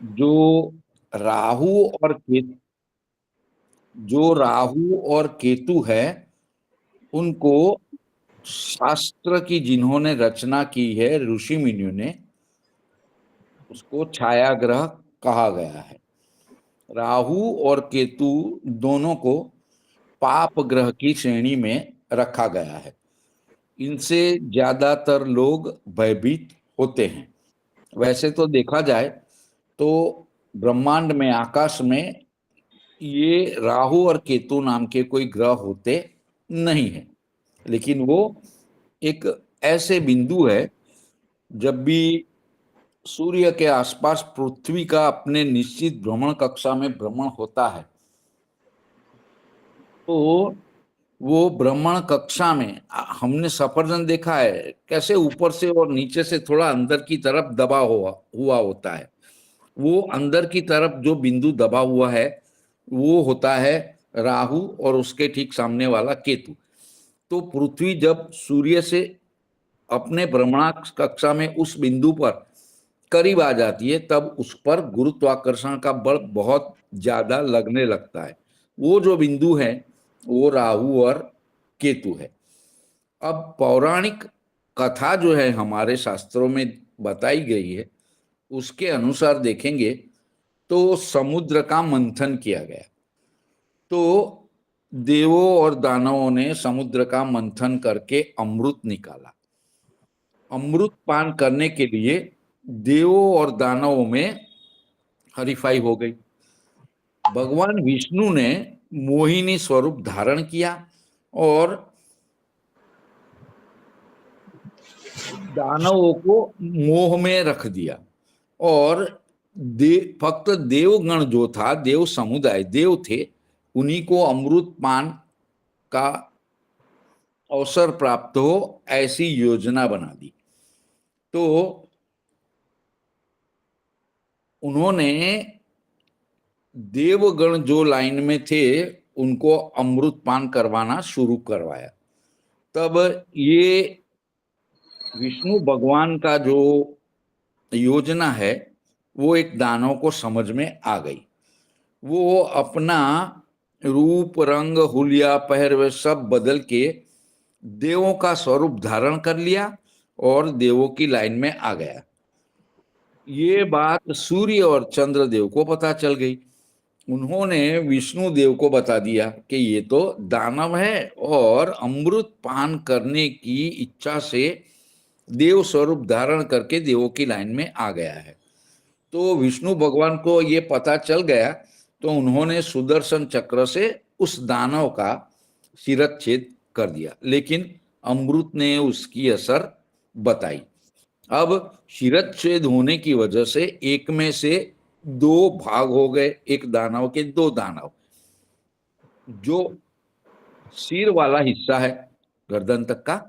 जो राहु और केतु जो राहु और केतु है, उनको शास्त्र की जिन्होंने रचना की है, ऋषि मुनियों ने, उसको छाया ग्रह कहा गया है। राहु और केतु दोनों को पाप ग्रह की श्रेणी में रखा गया है। इनसे ज्यादातर लोग भयभीत होते हैं। वैसे तो देखा जाए तो ब्रह्मांड में, आकाश में, ये राहु और केतु नाम के कोई ग्रह होते नहीं है। लेकिन वो एक ऐसे बिंदु है, जब भी सूर्य के आसपास पृथ्वी का अपने निश्चित भ्रमण कक्षा में भ्रमण होता है, तो वो भ्रमण कक्षा में हमने सफरजन देखा है कैसे ऊपर से और नीचे से थोड़ा अंदर की तरफ दबा हुआ होता है। वो अंदर की तरफ जो बिंदु दबा हुआ है, वो होता है राहु, और उसके ठीक सामने वाला केतु। तो पृथ्वी जब सूर्य से अपने भ्रमणाक्ष कक्षा में उस बिंदु पर करीब आ जाती है, तब उस पर गुरुत्वाकर्षण का बल बहुत ज्यादा लगने लगता है। वो जो बिंदु है, वो राहु और केतु है। अब पौराणिक कथा जो है हमारे शास्त्रों में बताई गई है, उसके अनुसार देखेंगे तो समुद्र का मंथन किया गया। तो देवों और दानवों ने समुद्र का मंथन करके अमृत निकाला। अमृत पान करने के लिए देवों और दानवों में हरीफाई हो गई। भगवान विष्णु ने मोहिनी स्वरूप धारण किया और दानवों को मोह में रख दिया। और फक्त देवगण जो था, देव समुदाय, देव थे, उन्हीं को अमृत पान का अवसर प्राप्त हो, ऐसी योजना बना दी। तो उन्होंने देवगण जो लाइन में थे, उनको अमृत पान करवाना शुरू करवाया। तब ये विष्णु भगवान का जो योजना है, वो एक दानव को समझ में आ गई। वो अपना रूप, रंग, हुलिया, पहरवे सब बदल के देवों का स्वरूप धारण कर लिया और देवों की लाइन में आ गया। ये बात सूर्य और चंद्रदेव को पता चल गई। उन्होंने विष्णु देव को बता दिया कि ये तो दानव है और अमृत पान करने की इच्छा से देव स्वरूप धारण करके देवों की लाइन में आ गया है। तो विष्णु भगवान को ये पता चल गया, तो उन्होंने सुदर्शन चक्र से उस दानव का शिरच्छेद कर दिया। लेकिन अमृत ने उसकी असर बताई। अब शिरच्छेद होने की वजह से एक में से दो भाग हो गए, एक दानव के दो दानव। जो सिर वाला हिस्सा है गर्दन तक का,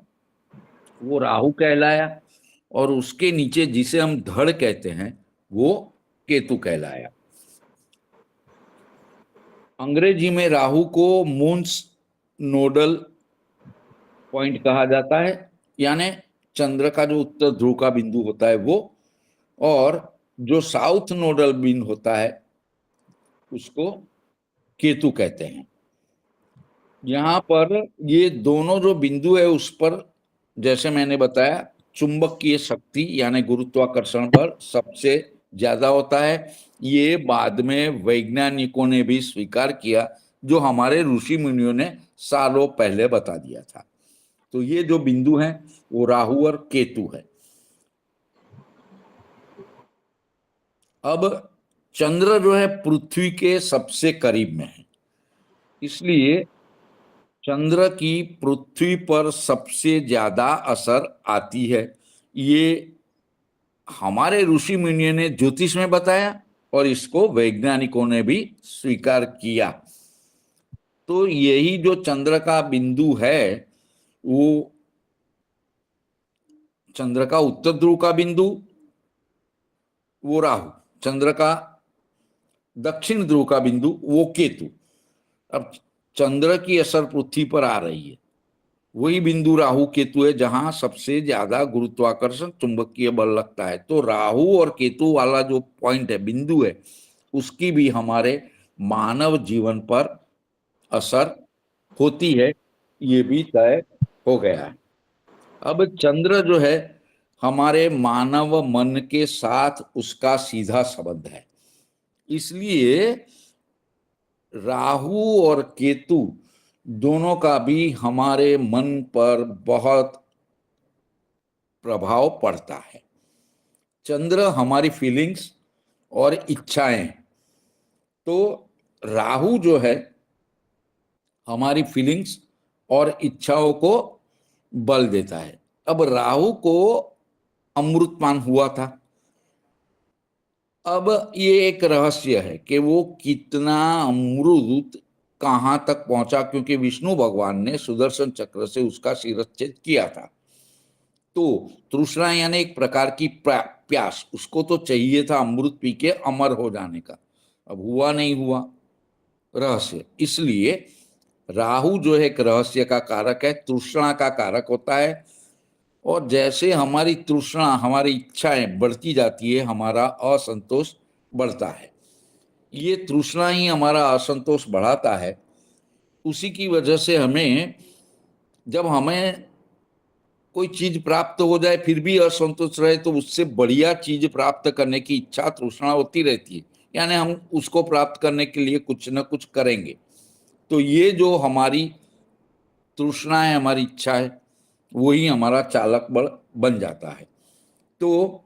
वो राहु कहलाया, और उसके नीचे जिसे हम धड़ कहते हैं, वो केतु कहलाया। अंग्रेजी में राहु को मून्स नोडल पॉइंट कहा जाता है, यानी चंद्र का जो उत्तर ध्रुव का बिंदु होता है वो, और जो साउथ नोडल बिंदु होता है उसको केतु कहते हैं। यहाँ पर ये दोनों जो बिंदु है, उस पर जैसे मैंने बताया, चुंबकीय शक्ति यानी गुरुत्वाकर्षण बल सबसे ज्यादा होता है। ये बाद में वैज्ञानिकों ने भी स्वीकार किया, जो हमारे ऋषि मुनियों ने सालों पहले बता दिया था। तो ये जो बिंदु हैं, वो राहु और केतु है। अब चंद्र जो है पृथ्वी के सबसे करीब में है, इसलिए चंद्र की पृथ्वी पर सबसे ज्यादा असर आती है। ये हमारे ऋषि मुनियों ने ज्योतिष में बताया, और इसको वैज्ञानिकों ने भी स्वीकार किया। तो यही जो चंद्र का बिंदु है, वो चंद्र का उत्तर ध्रुव का बिंदु वो राहु, चंद्र का दक्षिण ध्रुव का बिंदु वो केतु। अब चंद्र की असर पृथ्वी पर आ रही है, वही बिंदु राहु केतु है जहां सबसे ज्यादा गुरुत्वाकर्षण चुंबकीय बल लगता है। तो राहु और केतु वाला जो पॉइंट है, बिंदु है, उसकी भी हमारे मानव जीवन पर असर होती है, ये भी तय हो गया है। अब चंद्र जो है हमारे मानव मन के साथ उसका सीधा संबंध है, इसलिए राहु और केतु दोनों का भी हमारे मन पर बहुत प्रभाव पड़ता है। चंद्र हमारी फीलिंग्स और इच्छाएं, तो राहु जो है हमारी फीलिंग्स और इच्छाओं को बल देता है। अब राहु को अमृतपान हुआ था। अब ये एक रहस्य है कि वो कितना अमृत कहां तक पहुंचा, क्योंकि विष्णु भगवान ने सुदर्शन चक्र से उसका शिरच्छेद किया था। तो तृष्णा यानी एक प्रकार की प्यास, उसको तो चाहिए था अमृत पी के अमर हो जाने का, अब हुआ नहीं हुआ, रहस्य। इसलिए राहु जो है एक रहस्य का कारक है, तृष्णा का कारक होता है। और जैसे हमारी तृष्णा, हमारी इच्छाएं बढ़ती जाती है, हमारा असंतोष बढ़ता है। ये तृष्णा ही हमारा असंतोष बढ़ाता है। उसी की वजह से हमें, जब हमें कोई चीज प्राप्त हो जाए फिर भी असंतोष रहे, तो उससे बढ़िया चीज प्राप्त करने की इच्छा, तृष्णा होती रहती है, यानी हम उसको प्राप्त करने के लिए कुछ न कुछ करेंगे। तो ये जो हमारी तृष्णा है, हमारी इच्छा है, वही हमारा चालक बल बन जाता है। तो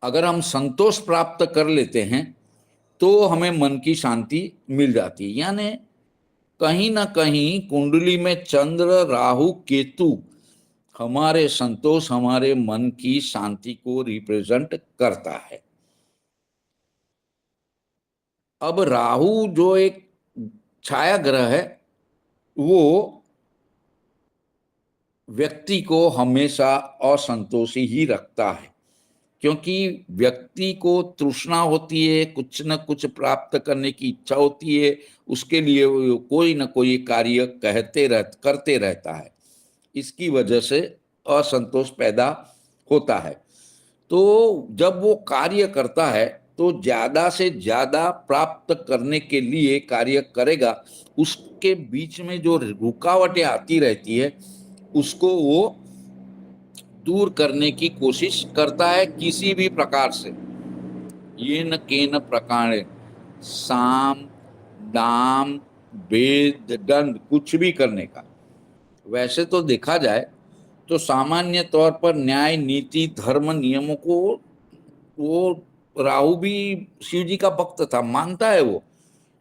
अगर हम संतोष प्राप्त कर लेते हैं तो हमें मन की शांति मिल जाती है। यानी कहीं ना कहीं कुंडली में चंद्र राहु केतु हमारे संतोष, हमारे मन की शांति को रिप्रेजेंट करता है। अब राहु जो एक छाया ग्रह है, वो व्यक्ति को हमेशा असंतोषी ही रखता है, क्योंकि व्यक्ति को तृष्णा होती है, कुछ न कुछ प्राप्त करने की इच्छा होती है, उसके लिए वो कोई न कोई कार्य करते रहता है। इसकी वजह से असंतोष पैदा होता है। तो जब वो कार्य करता है तो ज्यादा से ज्यादा प्राप्त करने के लिए कार्य करेगा, उसके बीच में जो रुकावटें आती रहती है उसको वो दूर करने की कोशिश करता है किसी भी प्रकार से। ये न केन प्रकार, साम दाम भेद दंड, कुछ भी करने का। वैसे तो देखा जाए तो सामान्य तौर पर न्याय नीति धर्म नियमों को वो, राहु भी शिव जी का भक्त था, मानता है वो,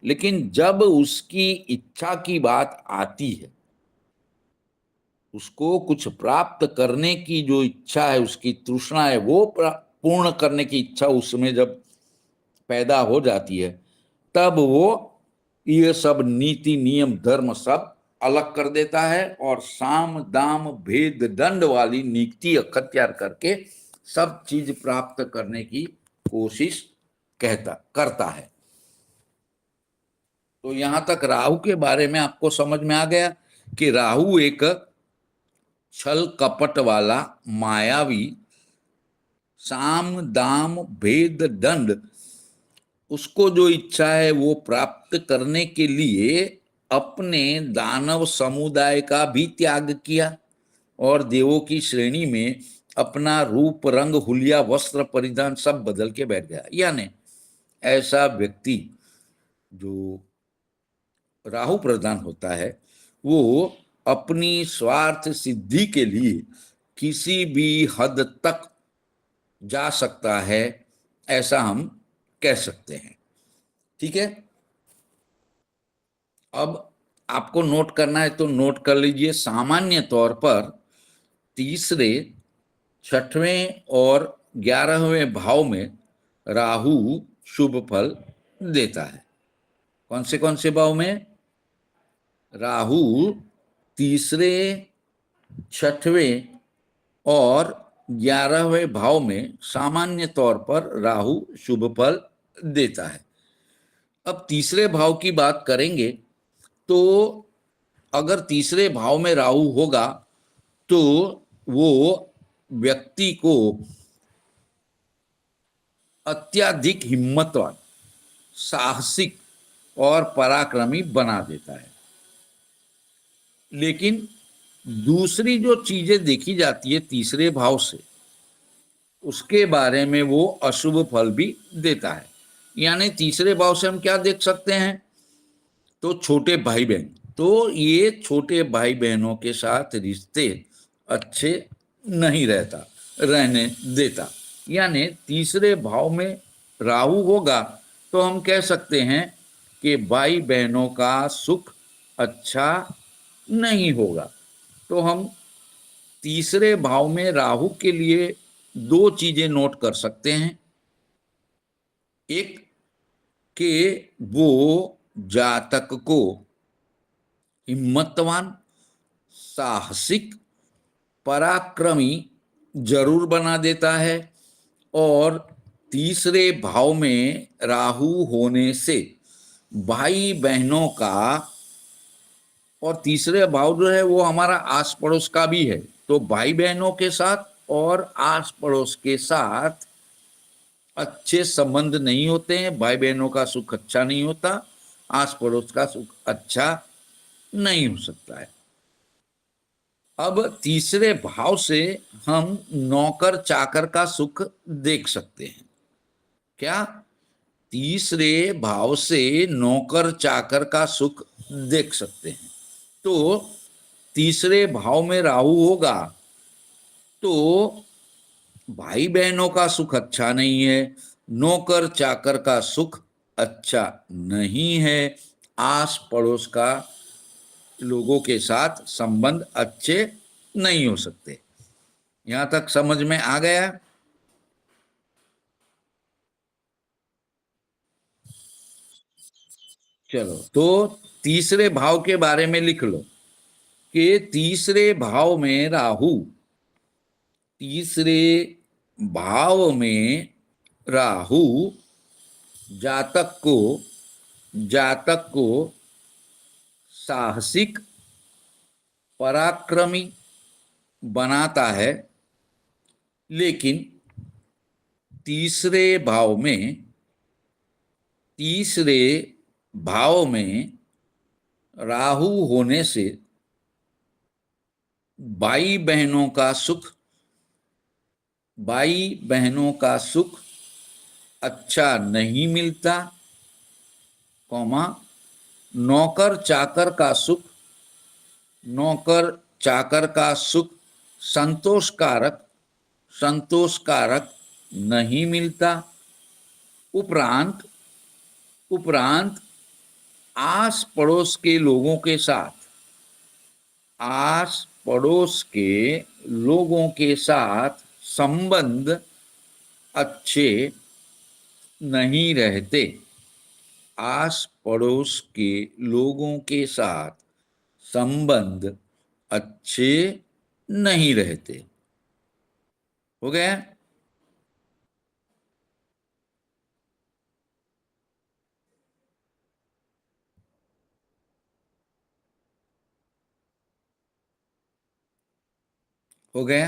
लेकिन जब उसकी इच्छा की बात आती है, उसको कुछ प्राप्त करने की जो इच्छा है, उसकी तृष्णा है, वो पूर्ण करने की इच्छा उसमें जब पैदा हो जाती है, तब वो ये सब नीति नियम धर्म सब अलग कर देता है और साम दाम भेद दंड वाली नीति अखत्यार करके सब चीज प्राप्त करने की कोशिश करता है। तो यहां तक राहु के बारे में आपको समझ में आ गया कि राहु एक छल कपट वाला मायावी, साम दाम भेद दंड, उसको जो इच्छा है वो प्राप्त करने के लिए अपने दानव समुदाय का भी त्याग किया और देवों की श्रेणी में अपना रूप रंग हुलिया वस्त्र परिधान सब बदल के बैठ गया। यानी ऐसा व्यक्ति जो राहु प्रधान होता है, वो अपनी स्वार्थ सिद्धि के लिए किसी भी हद तक जा सकता है, ऐसा हम कह सकते हैं। ठीक है। अब आपको नोट करना है तो नोट कर लीजिए। सामान्य तौर पर तीसरे, छठवें और 11वें भाव में राहु शुभ फल देता है। कौन से भाव में? राहु तीसरे, छठवें और 11वें भाव में सामान्य तौर पर राहु शुभ फल देता है। अब तीसरे भाव की बात करेंगे तो अगर तीसरे भाव में राहु होगा तो वो व्यक्ति को अत्यधिक हिम्मतवान, साहसिक और पराक्रमी बना देता है। लेकिन दूसरी जो चीजें देखी जाती है तीसरे भाव से, उसके बारे में वो अशुभ फल भी देता है। यानी तीसरे भाव से हम क्या देख सकते हैं, तो छोटे भाई बहन, तो ये छोटे भाई बहनों के साथ रिश्ते अच्छे नहीं रहने देता। यानी तीसरे भाव में राहु होगा तो हम कह सकते हैं कि भाई बहनों का सुख अच्छा नहीं होगा। तो हम तीसरे भाव में राहु के लिए दो चीजें नोट कर सकते हैं। एक कि वो जातक को हिम्मतवान, साहसिक, पराक्रमी जरूर बना देता है। और तीसरे भाव में राहु होने से भाई बहनों का, और तीसरे भाव जो है वो हमारा आस पड़ोस का भी है, तो भाई बहनों के साथ और आस पड़ोस के साथ अच्छे संबंध नहीं होते हैं। भाई बहनों का सुख अच्छा नहीं होता, आस पड़ोस का सुख अच्छा नहीं हो सकता है। अब तीसरे भाव से हम नौकर चाकर का सुख देख सकते हैं। क्या? तीसरे भाव से नौकर चाकर का सुख देख सकते हैं। तो तीसरे भाव में राहु होगा तो भाई बहनों का सुख अच्छा नहीं है, नौकर चाकर का सुख अच्छा नहीं है, आस पड़ोस का लोगों के साथ संबंध अच्छे नहीं हो सकते। यहां तक समझ में आ गया? चलो, तो तीसरे भाव के बारे में लिख लो कि तीसरे भाव में राहु, तीसरे भाव में राहु जातक को जातक को साहसिक, पराक्रमी बनाता है। लेकिन तीसरे भाव में तीसरे भाव में राहु होने से भाई बहनों का सुख भाई बहनों का सुख अच्छा नहीं मिलता, कौमा नौकर चाकर का सुख नौकर चाकर का सुख संतोषकारक संतोषकारक नहीं मिलता। उपरांत उपरांत आस पड़ोस के लोगों के साथ आस पड़ोस के लोगों के साथ संबंध अच्छे नहीं रहते। आस पड़ोस के लोगों के साथ संबंध अच्छे नहीं रहते। हो गया? हो गया?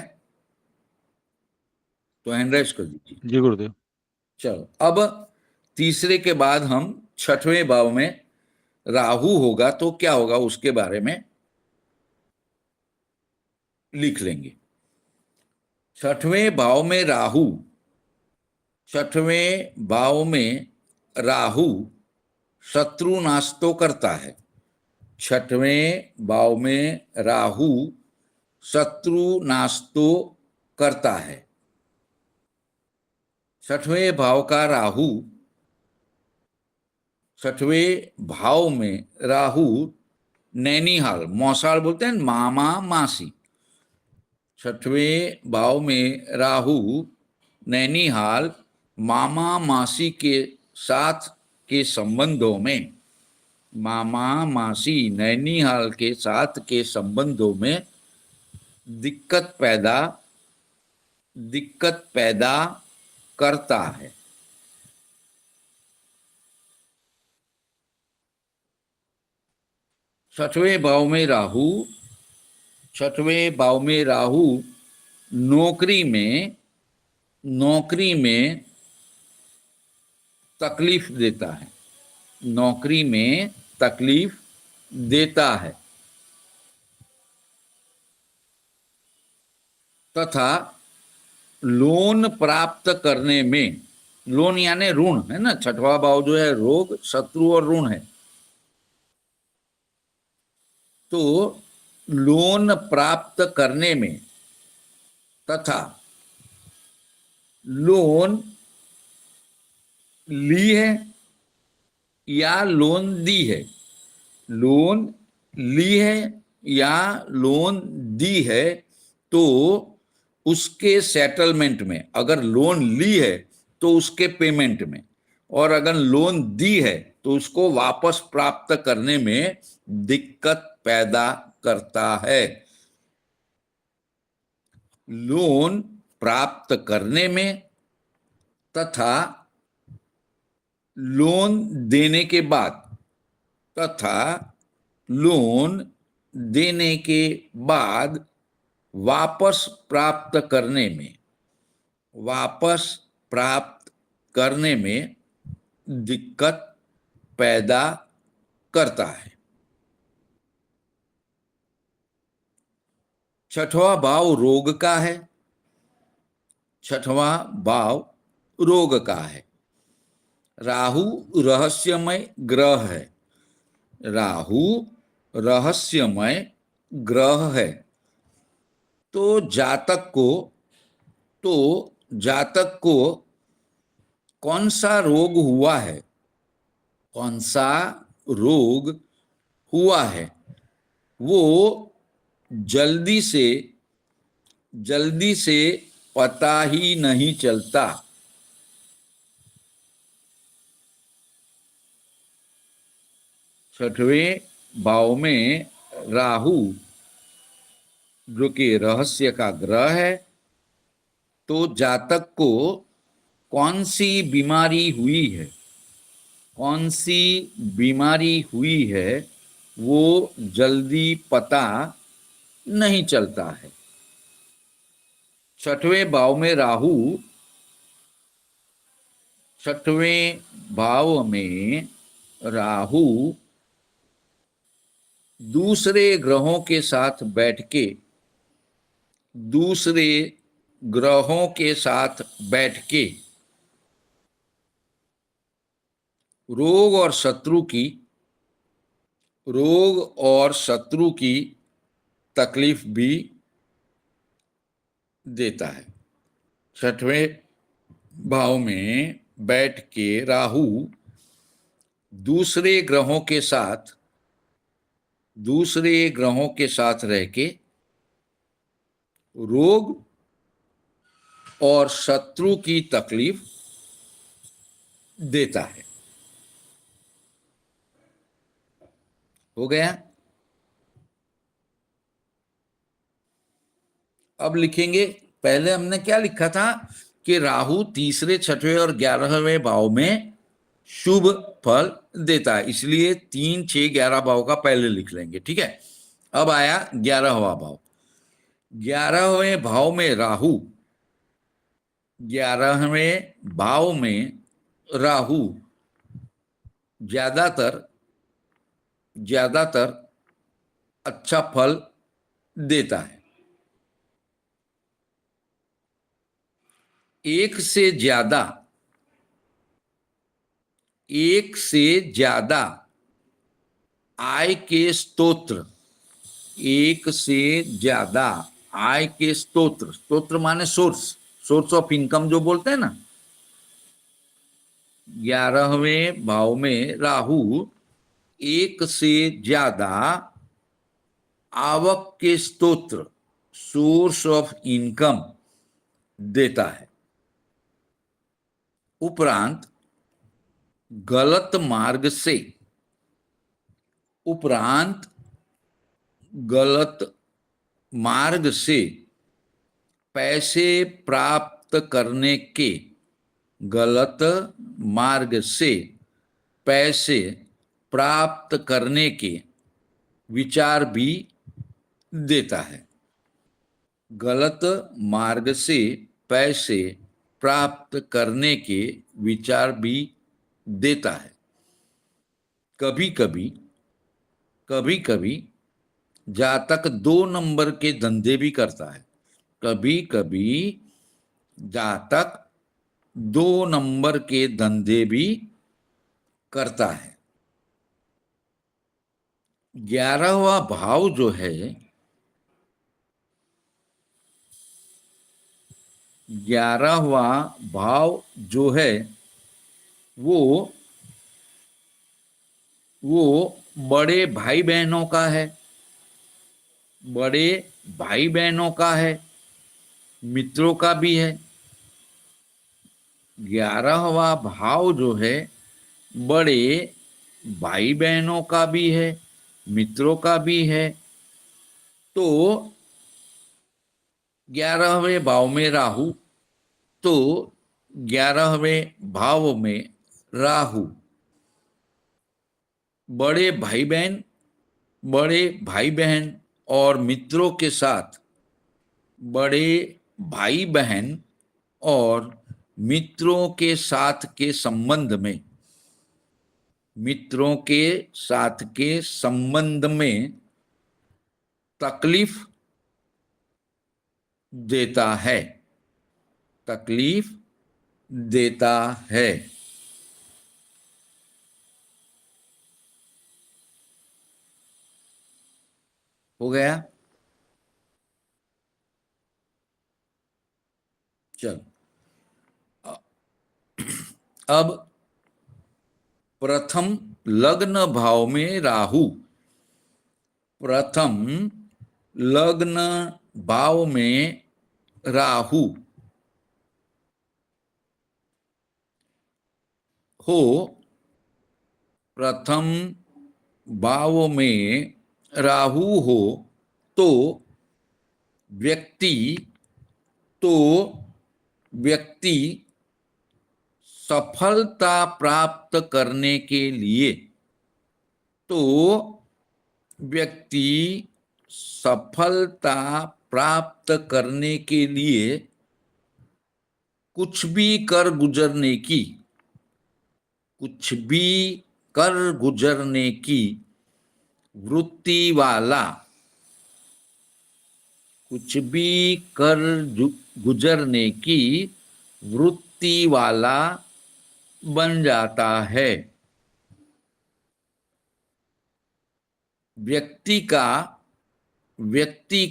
तो हैंड राइज कर दीजिए। जी गुरुदेव। चलो, अब तीसरे के बाद हम छठवें भाव में राहु होगा तो क्या होगा उसके बारे में लिख लेंगे। छठवें भाव में राहु छठवें भाव में राहु शत्रु नाश तो करता है। छठवें भाव में राहु शत्रु नाश तो करता है। छठवें भाव का राहु छठवें भाव में राहु नैनीहाल, मौसाल बोलते हैं मामा मासी, छठवें भाव में राहु नैनीहाल, मामा मासी के साथ के संबंधों में मामा मासी नैनीहाल के साथ के संबंधों में दिक्कत पैदा करता है। छठवें भाव में राहु, छठवें भाव में राहु नौकरी में तकलीफ देता है, नौकरी में तकलीफ देता है, तथा लोन प्राप्त करने में, लोन यानी ऋण है ना, छठवां भाव जो है रोग, शत्रु और ऋण है, तो लोन प्राप्त करने में तथा लोन ली है या लोन दी है, लोन ली है या लोन दी है, तो उसके सेटलमेंट में, अगर लोन ली है तो उसके पेमेंट में, और अगर लोन दी है तो उसको वापस प्राप्त करने में दिक्कत पैदा करता है। लोन प्राप्त करने में तथा लोन देने के बाद, तथा लोन देने के बाद वापस प्राप्त करने में, वापस प्राप्त करने में दिक्कत पैदा करता है। छठवां भाव रोग का है, छठवां भाव रोग का है। राहु रहस्यमय ग्रह है, राहु रहस्यमय ग्रह है, तो जातक को कौन सा रोग हुआ है, कौन सा रोग हुआ है, वो जल्दी से पता ही नहीं चलता। छठवें भाव में राहु जो कि रहस्य का ग्रह है, तो जातक को कौन सी बीमारी हुई है, कौन सी बीमारी हुई है, वो जल्दी पता नहीं चलता है। छठवें भाव में राहु, छठवें भाव में राहु दूसरे ग्रहों के साथ बैठ के, दूसरे ग्रहों के साथ बैठ के रोग और शत्रु की तकलीफ भी देता है। छठवें भाव में बैठ के राहु दूसरे ग्रहों के साथ रह के रोग और शत्रु की तकलीफ देता है। हो गया। अब लिखेंगे, पहले हमने क्या लिखा था कि राहु तीसरे, छठवें और 11वें भाव में शुभ फल देता है, इसलिए 3, 6, 11 भाव का पहले लिख लेंगे, ठीक है। अब आया 11वां भाव। 11वें भाव में राहु, 11वें भाव में राहु ज्यादातर अच्छा फल देता है। एक से ज्यादा आय के स्तोत्र, एक से ज्यादा आय के स्रोत माने सोर्स ऑफ इनकम जो बोलते हैं ना। 11वें भाव में राहु एक से ज्यादा आवक के स्रोत, सोर्स ऑफ इनकम देता है। उपरांत गलत मार्ग से पैसे प्राप्त करने के, गलत मार्ग से पैसे प्राप्त करने के विचार भी देता है। गलत मार्ग से पैसे प्राप्त करने के विचार भी देता है। कभी कभी कभी कभी जातक 2 नंबर के धंधे भी करता है। कभी कभी जातक 2 नंबर के धंधे भी करता है। 11वां भाव जो है, 11वां भाव जो है वो वो बड़े भाई बहनों का है, बड़े भाई बहनों का है, मित्रों का भी है। 11वां भाव जो है बड़े भाई बहनों का भी है, मित्रों का भी है। तो 11वें भाव में राहु, तो 11वें भाव में राहु बड़े भाई बहन, बड़े भाई बहन और मित्रों के साथ, बड़े भाई बहन और मित्रों के साथ के संबंध में, मित्रों के साथ के संबंध में तकलीफ देता है, तकलीफ देता है। हो गया? चल, अब प्रथम लग्न भाव में राहु, प्रथम लग्न भाव में राहु हो, प्रथम भाव में राहु हो तो व्यक्ति तो व्यक्ति सफलता प्राप्त करने के लिए, तो व्यक्ति सफलता प्राप्त करने के लिए कुछ भी कर गुजरने की, कुछ भी कर गुजरने की वृत्ति वाला, कुछ भी कर गुजरने की वृत्ति वाला बन जाता है। व्यक्ति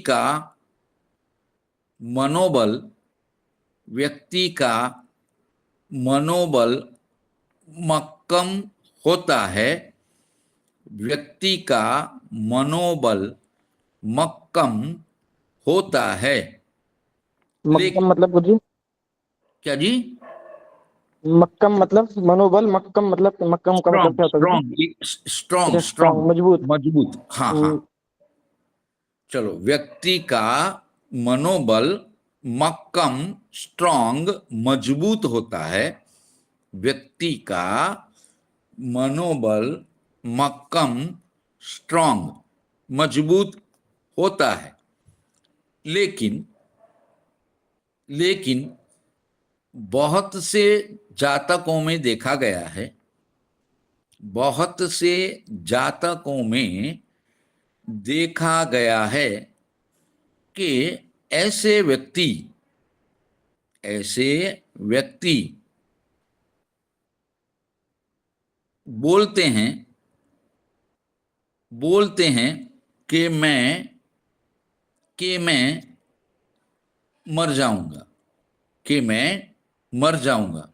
का मनोबल, व्यक्ति का मनोबल मक्कम होता है, व्यक्ति का मनोबल मक्कम होता है। मक्कम मतलब कुछ जी? क्या जी? मक्कम मतलब मनोबल, मक्कम मतलब, मक्कम का मतलब स्ट्रॉन्ग, क्या होता है स्ट्रॉन्ग, स्ट्रॉन्ग, अच्छा, स्ट्रॉन्ग, मजबूत। मजबूत। हाँ हाँ, चलो, व्यक्ति का मनोबल मक्कम, स्ट्रॉन्ग, मजबूत होता है। व्यक्ति का मनोबल मक्कम, स्ट्रॉन्ग, मजबूत होता है। लेकिन लेकिन बहुत से जातकों में देखा गया है, बहुत से जातकों में देखा गया है कि ऐसे व्यक्ति बोलते हैं कि मैं मर जाऊंगा, कि मैं मर जाऊंगा,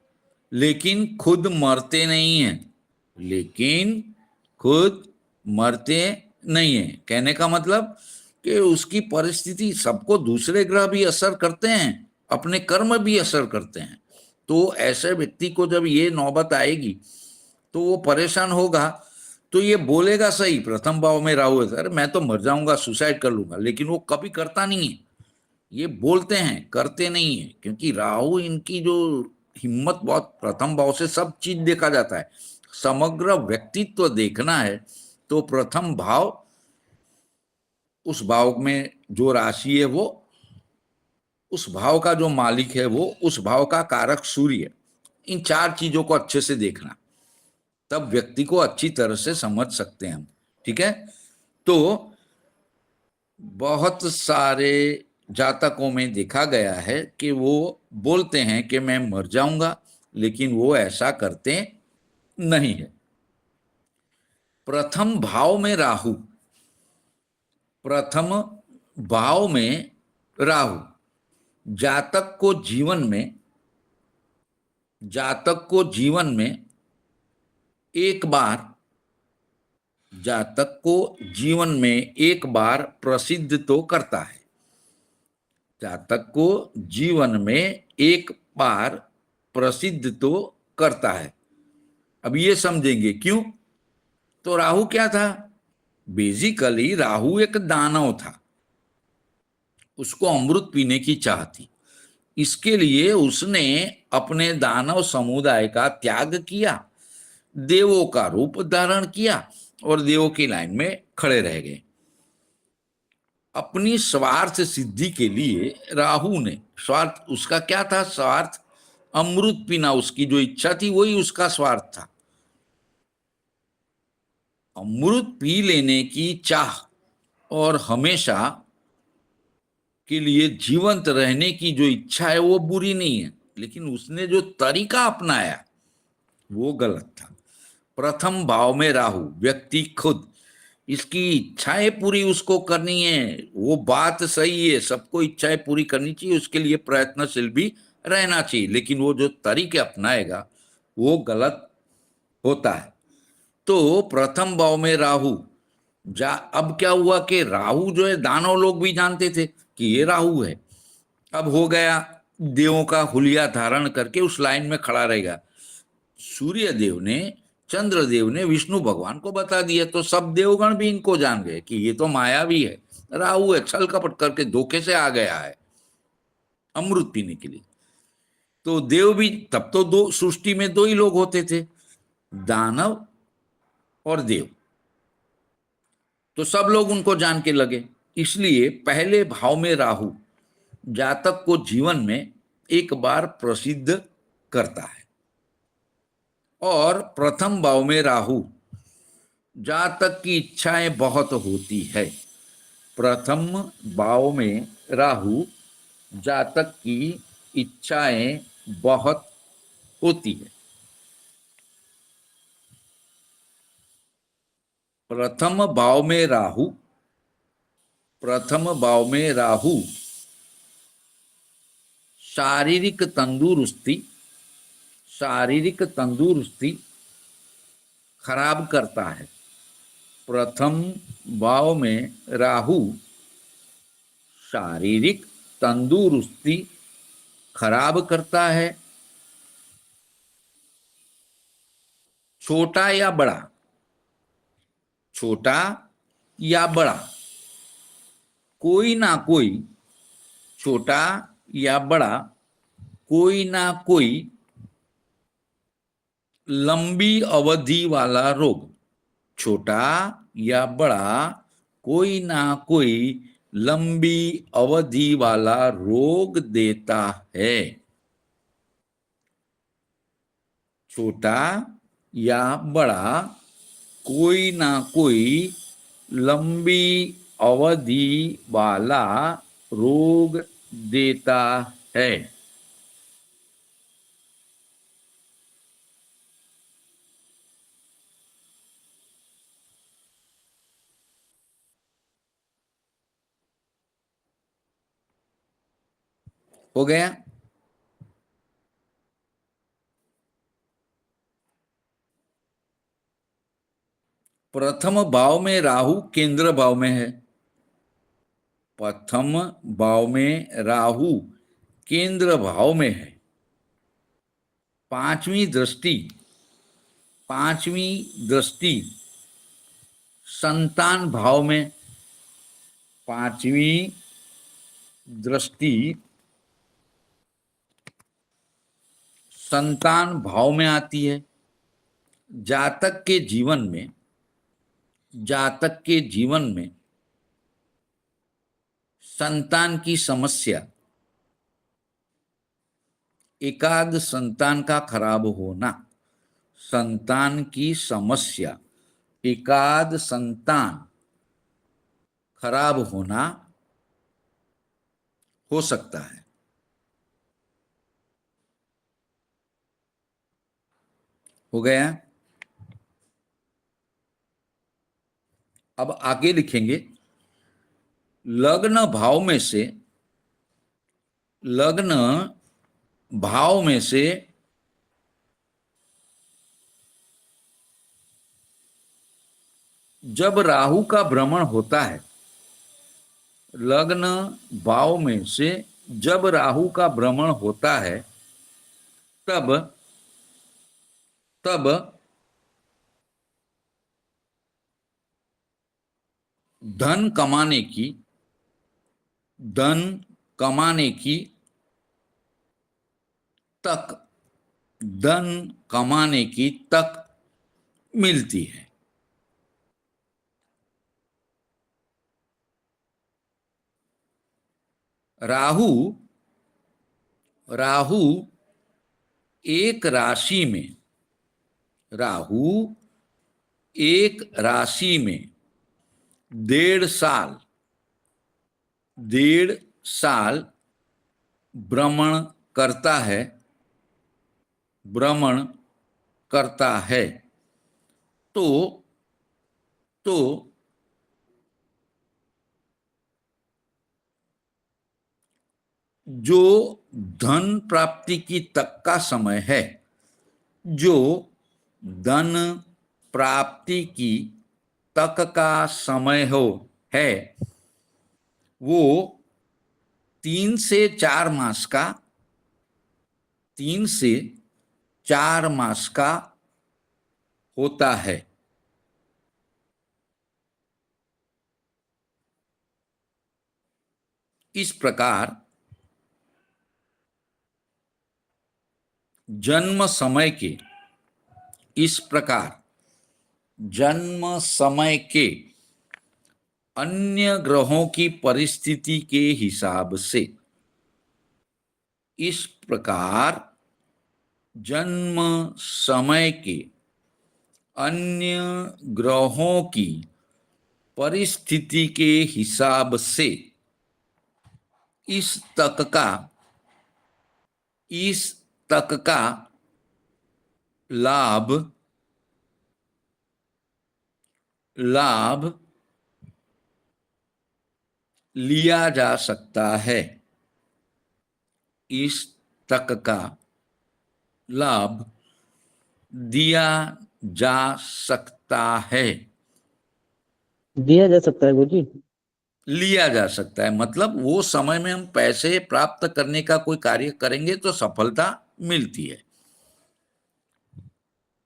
लेकिन खुद मरते नहीं हैं, लेकिन खुद मरते नहीं हैं। कहने का मतलब कि उसकी परिस्थिति, सबको दूसरे ग्रह भी असर करते हैं, अपने कर्म भी असर करते हैं। तो ऐसे व्यक्ति को जब ये नौबत आएगी तो वो परेशान होगा, तो ये बोलेगा सही, प्रथम भाव में राहु है, अरे मैं तो मर जाऊंगा, सुसाइड कर लूंगा, लेकिन वो कभी करता नहीं है। ये बोलते हैं, करते नहीं है, क्योंकि राहु इनकी जो हिम्मत, बहुत प्रथम भाव से सब चीज देखा जाता है, समग्र व्यक्तित्व देखना है तो प्रथम भाव उस भाव में जो राशि है वो, उस भाव का जो मालिक है वो, उस भाव का कारक सूर्य, इन चार चीजों को अच्छे से देखना, तब व्यक्ति को अच्छी तरह से समझ सकते हैं हम। ठीक है। तो बहुत सारे जातकों में देखा गया है कि वो बोलते हैं कि मैं मर जाऊंगा, लेकिन वो ऐसा करते नहीं है। प्रथम भाव में राहु, प्रथम भाव में राहु जातक को जीवन में, जातक को जीवन में एक बार, जातक को जीवन में एक बार प्रसिद्ध तो करता है, जातक को जीवन में एक बार प्रसिद्ध तो करता है। अब ये समझेंगे क्यों। तो राहु क्या था, बेसिकली राहु एक दानव था, उसको अमृत पीने की चाह थी, इसके लिए उसने अपने दानव समुदाय का त्याग किया, देवों का रूप धारण किया और देवों की लाइन में खड़े रह गए। अपनी स्वार्थ सिद्धि के लिए राहु ने, स्वार्थ उसका क्या था, स्वार्थ अमृत पीना, उसकी जो इच्छा थी वही उसका स्वार्थ था। अमृत पी लेने की चाह और हमेशा के लिए जीवंत रहने की जो इच्छा है वो बुरी नहीं है, लेकिन उसने जो तरीका अपनाया वो गलत था। प्रथम भाव में राहु, व्यक्ति खुद, इसकी इच्छाएं पूरी उसको करनी है, वो बात सही है, सबको इच्छाएं पूरी करनी चाहिए, उसके लिए प्रयत्नशील भी रहना चाहिए, लेकिन वो जो तरीके अपनाएगा वो गलत होता है। तो प्रथम भाव में राहु अब क्या हुआ कि राहु जो है दानव लोग भी जानते थे कि ये राहु है, अब हो गया देवों का हुलिया धारण करके उस लाइन में खड़ा रहेगा। सूर्य देव ने, चंद्र देव ने विष्णु भगवान को बता दिया, तो सब देवगण भी इनको जान गए कि ये तो मायावी है, राहु है, छल कपट करके धोखे से आ गया है अमृत पीने के लिए। तो देव भी, तब तो दो सृष्टि में दो ही लोग होते थे, दानव और देव, तो सब लोग उनको जान के लगे। इसलिए पहले भाव में राहु जातक को जीवन में एक बार प्रसिद्ध करता है, और प्रथम भाव में राहु जातक की इच्छाएं बहुत होती है। प्रथम भाव में राहु जातक की इच्छाएं बहुत होती है। प्रथम भाव में राहु, प्रथम भाव में राहु शारीरिक तंदुरुस्ती, शारीरिक तंदुरुस्ती खराब करता है। प्रथम भाव में राहु शारीरिक तंदुरुस्ती खराब करता है। छोटा या बड़ा, छोटा या बड़ा, कोई ना कोई, छोटा या बड़ा कोई ना कोई लंबी अवधि वाला रोग, छोटा या बड़ा कोई ना कोई लंबी अवधि वाला रोग देता है। छोटा या बड़ा कोई ना कोई लंबी अवधि वाला रोग देता है। हो गया। प्रथम भाव में राहु केंद्र भाव में है, प्रथम भाव में राहु केंद्र भाव में है। पांचवी दृष्टि, पांचवी दृष्टि संतान भाव में, पांचवी दृष्टि संतान भाव में आती है। जातक के जीवन में, जातक के जीवन में संतान की समस्या, एकाध संतान का खराब होना, संतान की समस्या, एकाध संतान खराब होना हो सकता है। हो गया। अब आगे लिखेंगे, लग्न भाव में से, लग्न भाव में से जब राहु का भ्रमण होता है, लग्न भाव में से जब राहु का भ्रमण होता है, तब तब धन कमाने की, धन कमाने की तक, धन कमाने की तक मिलती है। राहु, राहु एक राशि में, राहु एक राशि में 1.5 साल, 1.5 साल भ्रमण करता है, भ्रमण करता है। तो तो जो धन प्राप्ति की तक का समय है, जो धन प्राप्ति की तक का समय हो है, वो 3 से 4 मास का, 3 से 4 मास का होता है। इस प्रकार जन्म समय के, इस प्रकार जन्म समय के अन्य ग्रहों की परिस्थिति के हिसाब से, इस प्रकार जन्म समय के अन्य ग्रहों की परिस्थिति के हिसाब से इस तक का, इस तक का लाभ, लाभ लिया जा सकता है, इस तक का लाभ दिया जा सकता है। दिया जा सकता है गुरुजी। लिया जा सकता है मतलब वो समय में हम पैसे प्राप्त करने का कोई कार्य करेंगे तो सफलता मिलती है।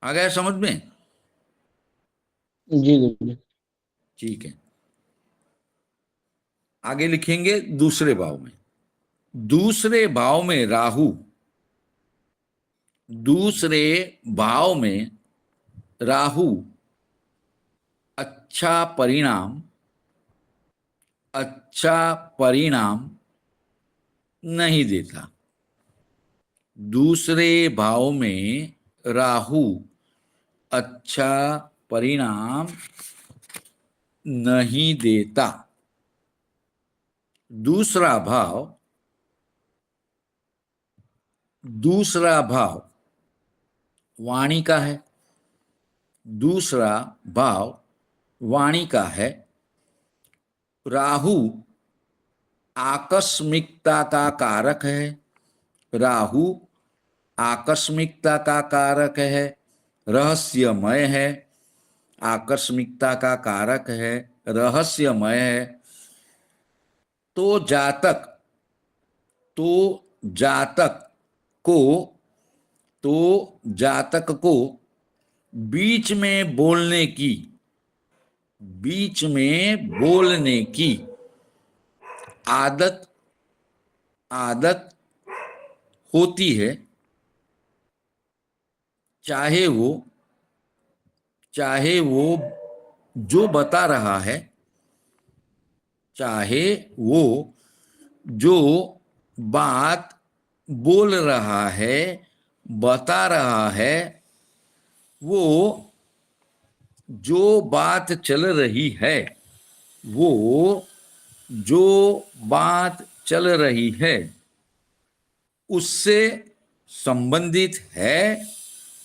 आ गया समझ में? जी गुरुजी। ठीक है, आगे लिखेंगे दूसरे भाव में। दूसरे भाव में राहु, दूसरे भाव में राहु अच्छा परिणाम, अच्छा परिणाम नहीं देता। दूसरे भाव में राहु अच्छा परिणाम नहीं देता। दूसरा भाव, दूसरा भाव वाणी का है, दूसरा भाव वाणी का है। राहु आकस्मिकता का कारक है, राहु आकस्मिकता का कारक है, रहस्यमय है, आकस्मिकता का कारक है, रहस्यमय है। तो जातक, तो जातक को, तो जातक को बीच में बोलने की, बीच में बोलने की आदत, आदत होती है। चाहे वो, चाहे वो जो बता रहा है, चाहे वो जो बात बोल रहा है, बता रहा है, वो जो बात चल रही है, वो जो बात चल रही है उससे संबंधित है,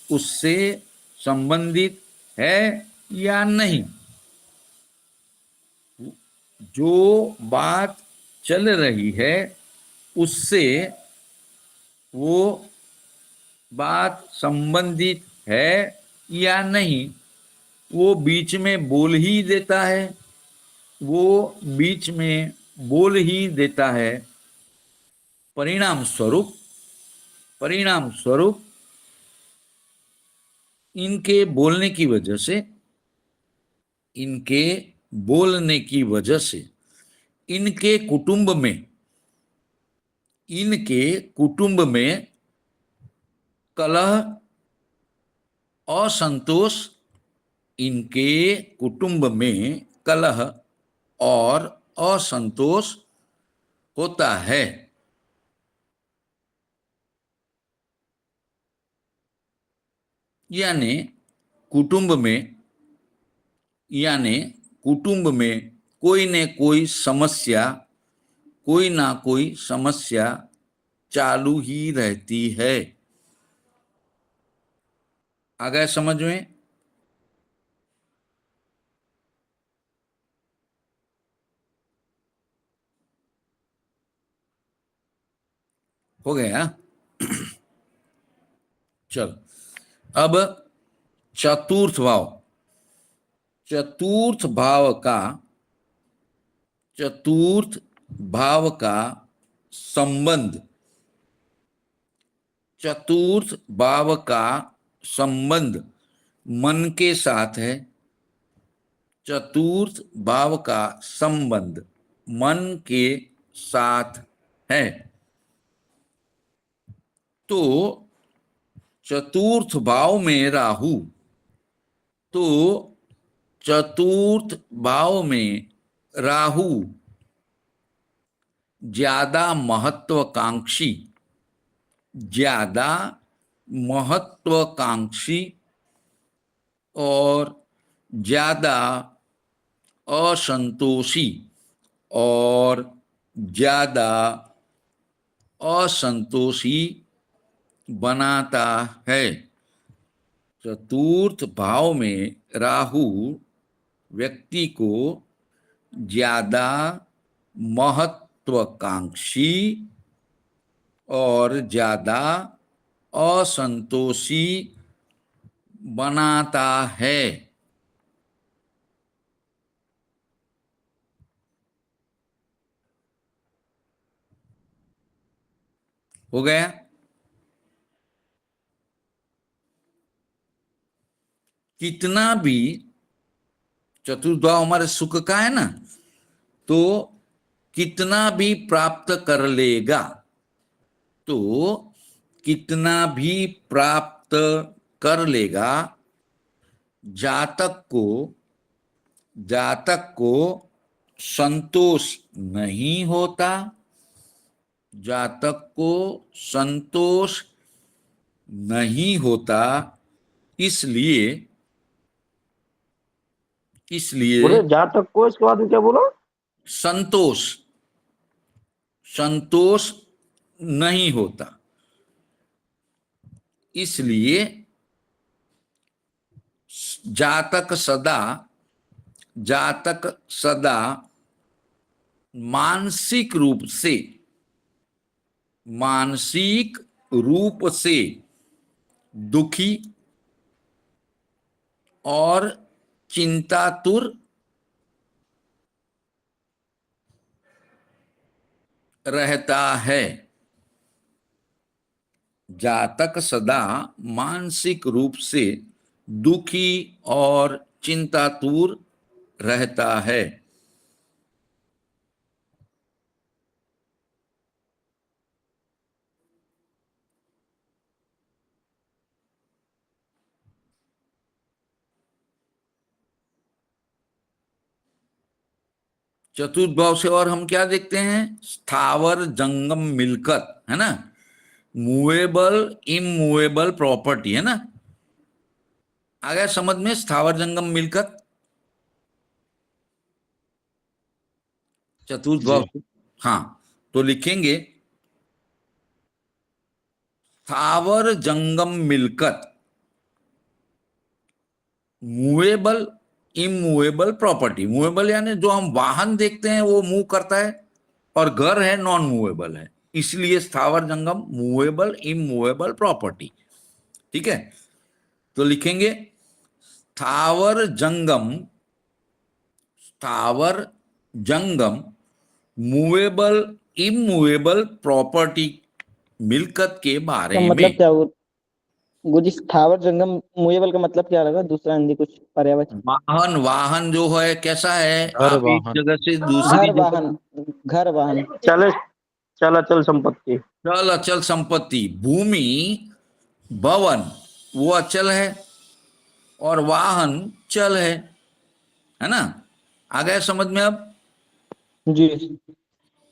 उससे संबंधित है या नहीं। जो बात चल रही है उससे वो बात संबंधित है या नहीं, वो बीच में बोल ही देता है, वो बीच में बोल ही देता है। परिणाम स्वरूप इनके बोलने की वजह से, इनके बोलने की वजह से इनके कुटुंब में कलह, असंतोष, इनके कुटुंब में कलह और असंतोष होता है। यानी कुटुंब में यानी कुटुंब में कोई न कोई समस्या, कोई ना कोई समस्या चालू ही रहती है। आ गया समझ में? हो गया? चल, अब चतुर्थ भाव, चतुर्थ भाव का चतुर्थ भाव का संबंध, चतुर्थ भाव का संबंध मन के साथ है। चतुर्थ भाव का संबंध मन के साथ है। तो चतुर्थ भाव में राहु, तो चतुर्थ भाव में राहु ज्यादा महत्वाकांक्षी, ज्यादा महत्वाकांक्षी और ज्यादा असंतोषी और ज्यादा असंतोषी बनाता है। चतुर्थ भाव में राहु व्यक्ति को ज्यादा महत्वाकांक्षी और ज्यादा असंतोषी बनाता है। हो गया? कितना भी चतुर्थ भाव हमारे सुख का है ना, तो कितना भी प्राप्त कर लेगा, तो कितना भी प्राप्त कर लेगा, जातक को संतोष नहीं होता, जातक को संतोष नहीं होता। इसलिए इसलिए बोले जातक को, इसके बाद में क्या बोला? संतोष संतोष नहीं होता। इसलिए जातक सदा जातक सदा मानसिक रूप से मानसिक रूप से दुखी और चिंतातुर रहता है। जातक सदा मानसिक रूप से दुखी और चिंतातुर रहता है। चतुर्थ भाव से और हम क्या देखते हैं, स्थावर जंगम मिलकत, है ना, मूवेबल इमूवेबल प्रॉपर्टी, है ना। आ गया समझ में, स्थावर जंगम मिलकत चतुर्थ भाव जी। से। हाँ, तो लिखेंगे स्थावर जंगम मिलकत, मूवेबल इमूवेबल प्रॉपर्टी। मूवेबल यानी जो हम वाहन देखते हैं वो मूव करता है, और घर है नॉन मूवेबल है, इसलिए स्थावर जंगम मूवेबल इमूवेबल प्रॉपर्टी। ठीक है, तो लिखेंगे स्थावर जंगम, स्थावर जंगम मूवेबल इमूवेबल प्रॉपर्टी मिल्कत के का बारे में। मतलब क्या हुआ? गुजी स्थावर जंगम मूवेबल का मतलब क्या लगा? दूसरा हिंदी कुछ पर्यायवाची? वाहन, वाहन जो है कैसा है, घर आप एक वाहन। जगह से दूसरी घर जगह। वाहन, घर वाहन, चल चल अचल संपत्ति। चल अचल संपत्ति, भूमि, भवन, वो अचल है, और वाहन चल है ना। आ गया समझ में अब। जी।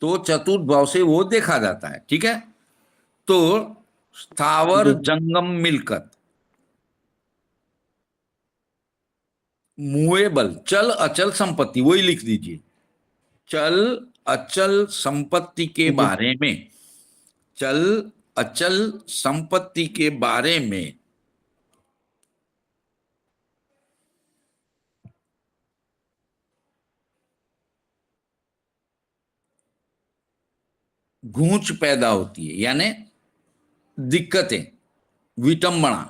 तो चतुर्थ भाव से वो देखा जाता है। ठीक है, तो स्थावर जी। जंगम मिलकत, मूवेबल चल अचल संपत्ति, वही लिख दीजिए, चल अचल संपत्ति के जी। बारे में, चल अचल संपत्ति के बारे में गूंच पैदा होती है, यानी दिक्कतें, विटंबना,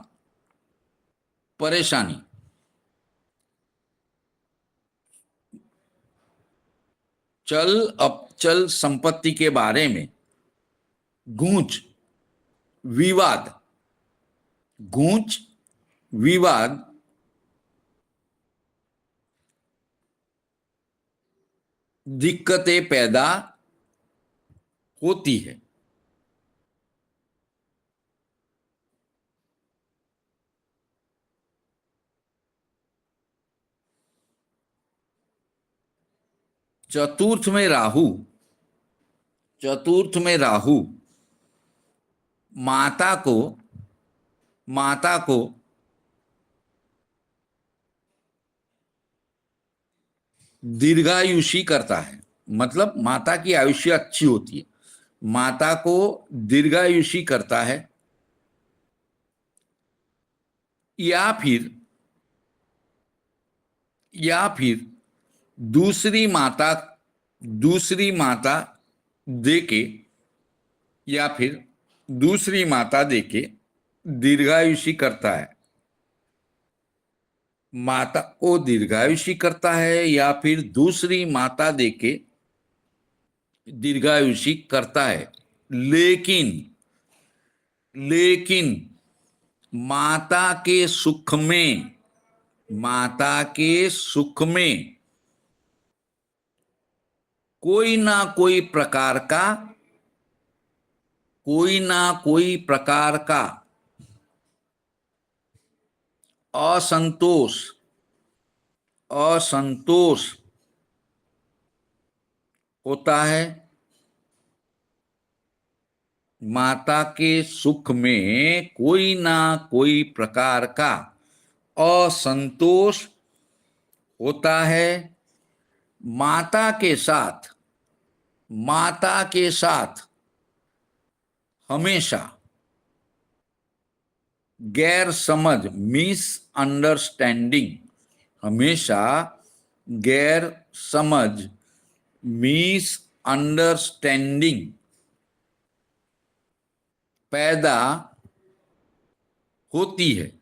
परेशानी। चल अचल संपत्ति के बारे में गूंच, विवाद, गूंच, विवाद, दिक्कतें पैदा होती है। चतुर्थ में राहु, चतुर्थ में राहु माता को, माता को दीर्घायुषी करता है, मतलब माता की आयुष्य अच्छी होती है, माता को दीर्घायुषी करता है। या फिर, या फिर दूसरी माता, दूसरी माता देके, या फिर दूसरी माता देके दीर्घायुषी करता है, माता को दीर्घायुषी करता है, या फिर दूसरी माता देके दीर्घायुषी करता है। लेकिन, लेकिन माता के सुख में, माता के सुख में कोई ना कोई प्रकार का, कोई ना कोई प्रकार का असंतोष, असंतोष होता है। माता के सुख में कोई ना कोई प्रकार का असंतोष होता है। माता के साथ, माता के साथ हमेशा गैर समझ, मिस अंडरस्टैंडिंग, हमेशा गैर समझ, मिस अंडरस्टैंडिंग पैदा होती है।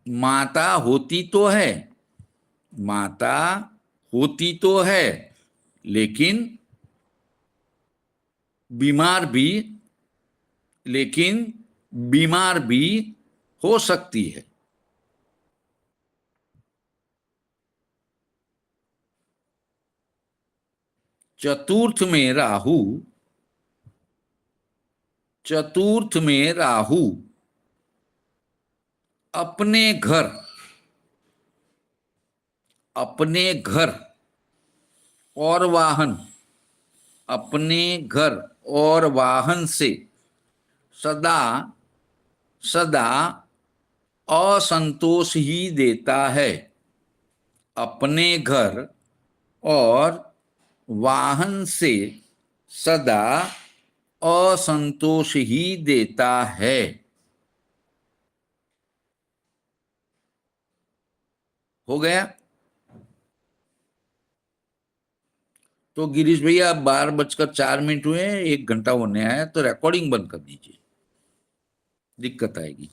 माता होती तो है, माता होती तो है, लेकिन बीमार भी, लेकिन बीमार भी हो सकती है। चतुर्थ में राहु, चतुर्थ में राहु अपने घर, अपने घर और वाहन, अपने घर और वाहन से सदा सदा असंतोष ही देता है। अपने घर और वाहन से सदा असंतोष ही देता है। हो गया? तो गिरीश भैया 12:04 हुए हैं, 1 घंटा होने आया, तो रिकॉर्डिंग बंद कर दीजिए, दिक्कत आएगी।